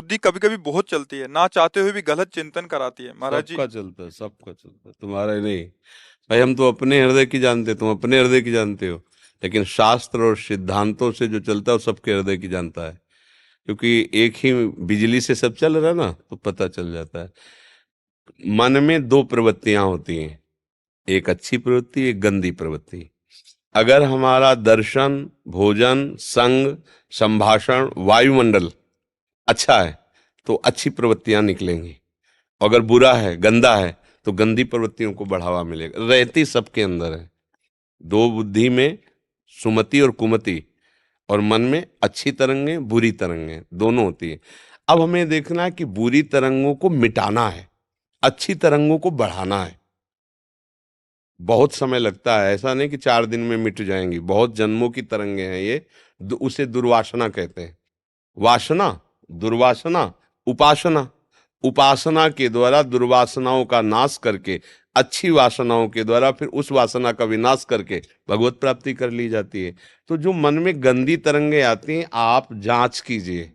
बुद्धि कभी कभी बहुत चलती है, ना चाहते हुए भी गलत चिंतन कराती है महाराज जी। सबका चलता है, सबका चलता है, तुम्हारा ही नहीं। भाई हम तो अपने हृदय की जानते, तुम अपने हृदय की जानते हो, लेकिन शास्त्र और सिद्धांतों से जो चलता है वो सबके हृदय की जानता है। क्योंकि एक ही बिजली से सब चल रहा है ना, तो पता चल जाता है। मन में दो प्रवृत्तियां होती हैं, एक अच्छी प्रवृत्ति, एक गंदी प्रवृत्ति। अगर हमारा दर्शन, भोजन, संग, संभाषण, वायुमंडल अच्छा है तो अच्छी प्रवृत्तियां निकलेंगी। अगर बुरा है, गंदा है, तो गंदी प्रवृत्तियों को बढ़ावा मिलेगा। रहती सबके अंदर है, दो बुद्धि में, सुमति और कुमति, और मन में अच्छी तरंगें, बुरी तरंगें दोनों होती है। अब हमें देखना है कि बुरी तरंगों को मिटाना है, अच्छी तरंगों को बढ़ाना है। बहुत समय लगता है, ऐसा नहीं कि 4 दिन में मिट जाएंगी, बहुत जन्मों की तरंगे हैं ये। उसे दुर्वासना कहते हैं। वासना, दुर्वासना, उपासना। उपासना के द्वारा दुर्वासनाओं का नाश करके, अच्छी वासनाओं के द्वारा फिर उस वासना का विनाश करके भगवत प्राप्ति कर ली जाती है। तो जो मन में गंदी तरंगे आती हैं, आप जांच कीजिए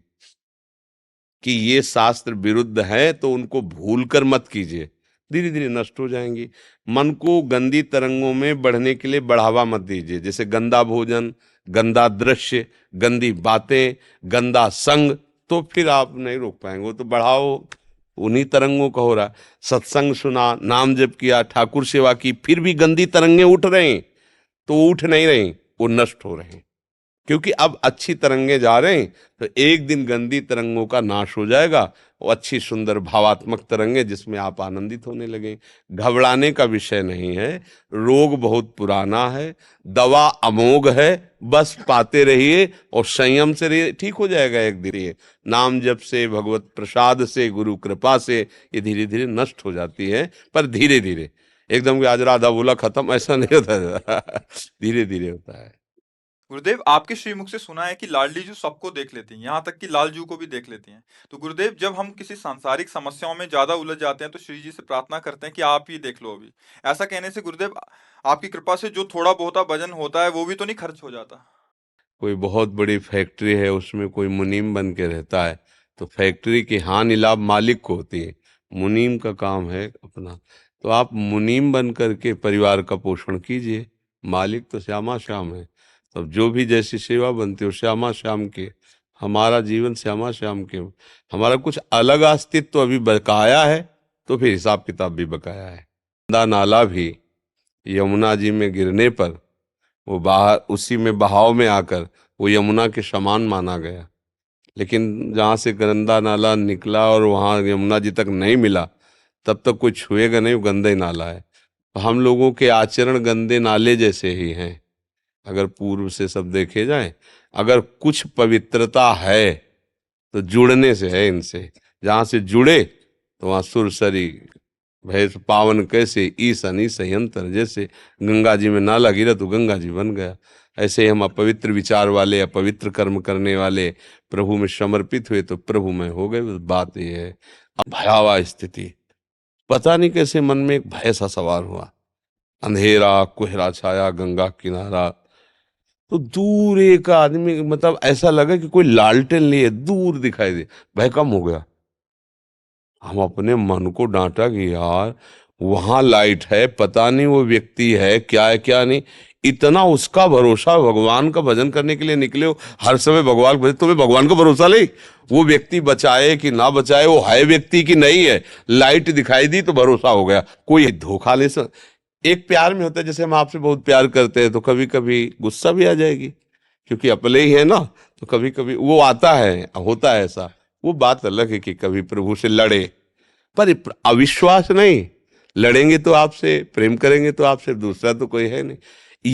कि ये शास्त्र विरुद्ध है, तो उनको भूल कर मत कीजिए, धीरे धीरे नष्ट हो जाएंगी। मन को गंदी तरंगों में बढ़ने के लिए बढ़ावा मत दीजिए। जैसे गंदा भोजन, गंदा दृश्य, गंदी बातें, गंदा संग, तो फिर आप नहीं रोक पाएंगे, वो तो बढ़ाओ उन्हीं तरंगों का हो रहा है। सत्संग सुना, नाम जप किया, ठाकुर सेवा की, फिर भी गंदी तरंगे उठ रहे हैं, तो वो उठ नहीं रही, वो नष्ट हो रहे हैं। क्योंकि अब अच्छी तरंगे जा रहे हैं, तो एक दिन गंदी तरंगों का नाश हो जाएगा, वो अच्छी सुंदर भावात्मक तरंगे जिसमें आप आनंदित होने लगे। घबराने का विषय नहीं है, रोग बहुत पुराना है, दवा अमोघ है, बस पाते रहिए और संयम से रहिए, ठीक हो जाएगा एक दिन ये। नाम जप से, भगवत प्रसाद से, गुरु कृपा से ये धीरे धीरे नष्ट हो जाती है, पर धीरे धीरे। एकदम कि आज राधा बोला खत्म, ऐसा नहीं होता धीरे धीरे होता है। गुरुदेव, आपके श्रीमुख से सुना है कि लाडली जी सबको देख लेती हैं, यहाँ तक कि लालजू को भी देख लेती हैं। तो गुरुदेव, जब हम किसी सांसारिक समस्याओं में ज्यादा उलझ जाते हैं तो श्री जी से प्रार्थना करते हैं कि आप ही देख लो अभी। ऐसा कहने से गुरुदेव, आपकी कृपा से जो थोड़ा बहुत वजन होता है वो भी तो नहीं खर्च हो जाता? कोई बहुत बड़ी फैक्ट्री है, उसमें कोई मुनीम बन के रहता है, तो फैक्ट्री की हानि लाभ मालिक को होती है, मुनीम का काम है अपना। तो आप मुनीम बन करके परिवार का पोषण कीजिए, मालिक तो श्यामा श्याम है। तब जो भी जैसी सेवा बनती हो श्यामा श्याम के, हमारा जीवन श्यामा श्याम के। हमारा कुछ अलग अस्तित्व अभी बकाया है, तो फिर हिसाब किताब भी बकाया है। गंदा नाला भी यमुना जी में गिरने पर वो बाहर उसी में बहाव में आकर वो यमुना के समान माना गया। लेकिन जहाँ से गंदा नाला निकला और वहाँ यमुना जी तक नहीं मिला, तब तक कोई छुएगा नहीं, वो गंदा ही नाला है। तो हम लोगों के आचरण गंदे नाले जैसे ही हैं, अगर पूर्व से सब देखे जाए। अगर कुछ पवित्रता है तो जुड़ने से है इनसे, जहाँ से जुड़े तो वहाँ सुरसरी भैंस पावन कैसे, ईसनी संयंत्र। जैसे गंगा जी में नाला गिरा तो गंगा जी बन गया, ऐसे ही हम अपवित्र विचार वाले, अपवित्र कर्म करने वाले प्रभु में समर्पित हुए तो प्रभु में हो गए। बस बात यह है। अब भयावह स्थिति, पता नहीं कैसे मन में एक भय सा सवार हुआ। अंधेरा कोहरा छाया गंगा किनारा, तो दूर एक आदमी, मतलब ऐसा लगा कि कोई लालटेन लिए दूर दिखाई दे, भय कम हो गया। हम अपने मन को डांटा कि यार वहां लाइट है, पता नहीं वो व्यक्ति है क्या है क्या नहीं। इतना उसका भरोसा, भगवान का भजन करने के लिए निकले हो, हर समय भगवान भजन, तुम्हें भगवान का भरोसा नहीं, वो व्यक्ति बचाए कि ना बचाए, वो है व्यक्ति की नहीं है, लाइट दिखाई दी तो भरोसा हो गया। कोई धोखा ले सक। एक प्यार में होता है, जैसे हम आपसे बहुत प्यार करते हैं तो कभी कभी गुस्सा भी आ जाएगी, क्योंकि अपने ही है ना, तो कभी कभी वो आता है, होता है ऐसा। वो बात अलग है कि कभी प्रभु से लड़े, पर अविश्वास नहीं। लड़ेंगे तो आपसे, प्रेम करेंगे तो आपसे, दूसरा तो कोई है नहीं।